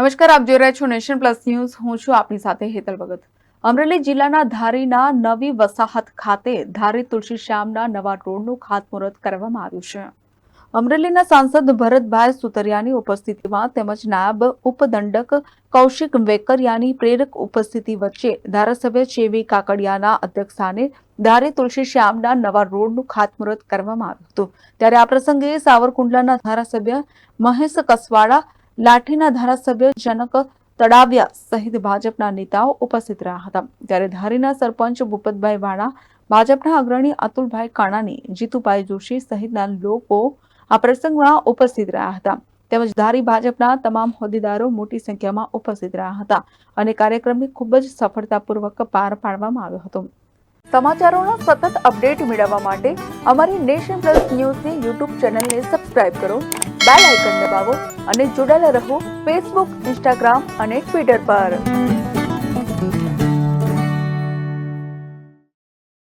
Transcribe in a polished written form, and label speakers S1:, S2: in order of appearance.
S1: નમસ્કાર, આપ જોઈ રહ્યા છો નેશન પ્લસ ન્યૂઝ. હું છું આપની સાથે હેતલ ભગત. અમરેલી જિલ્લાના ધારીના નવી વસાહત ખાતે ધારી તુલસી શ્યામના નવા રોડનું ખાતમુહૂર્ત કરવામાં આવ્યું છે. અમરેલીના સાંસદ ભરતભાઈ સુતરિયાની ઉપસ્થિતિમાં તેમજ નાયબ ઉપદંડક કૌશિક વેકરિયાની પ્રેરક ઉપસ્થિતિ વચ્ચે ધારાસભ્ય ચેવી કાકડિયાના અધ્યક્ષસ્થાને ધારી તુલસી શ્યામના નવા રોડનું ખાતમુહૂર્ત કરવામાં આવ્યું હતું. ત્યારે આ પ્રસંગે સાવરકુંડલાના ધારાસભ્ય મહેશ કસવાડા, લાઠીના ધારાસભ્ય જનક તળાવિયા સહિત ભાજપના નેતાઓ ઉપસ્થિત રહ્યા હતા. ત્યારે ધારીના સરપંચ ભૂપતભાઈ વાળા, ભાજપના અગ્રણી અતુલભાઈ કાણાની, જીતુભાઈ જોશી સહિતના લોકો આ પ્રસંગમાં ઉપસ્થિત રહ્યા હતા. તેમજ ધારી ભાજપના તમામ હોદ્દેદારો મોટી સંખ્યામાં ઉપસ્થિત રહ્યા હતા અને કાર્યક્રમને ખૂબ જ સફળતાપૂર્વક પાર પાડવામાં આવ્યો હતો. સમાચારોના સતત અપડેટ મેળવવા માટે અમારી નેશન પ્લસ ન્યૂઝની યુટ્યુબ ચેનલને સબસ્ક્રાઇબ કરો, બેલ આઇકન દબાવો અને જોડાયેલા રહો ફેસબુક, ઇન્સ્ટાગ્રામ અને ટ્વિટર પર.